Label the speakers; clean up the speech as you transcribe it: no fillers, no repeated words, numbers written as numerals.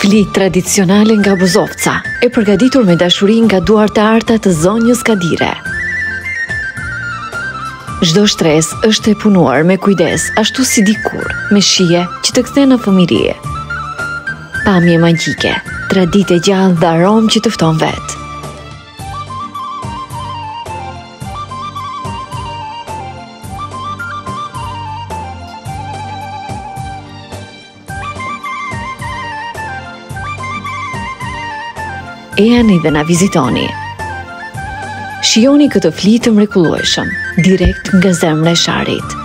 Speaker 1: Flitë tradicionale nga Buzovca, e përgatitur me dashuri nga duart e arta të zonjës Kadire. Çdo shtresë është e punuar me kujdes, ashtu si dikur, me shije që të kthen në fëmijëri. Pamje magjike, traditë e gjallë dhe aromë që të fton vetë. Ejani dhe na vizitoni. Shijoni këtë flitë mrekullueshëm, direkt nga zemra e Sharit.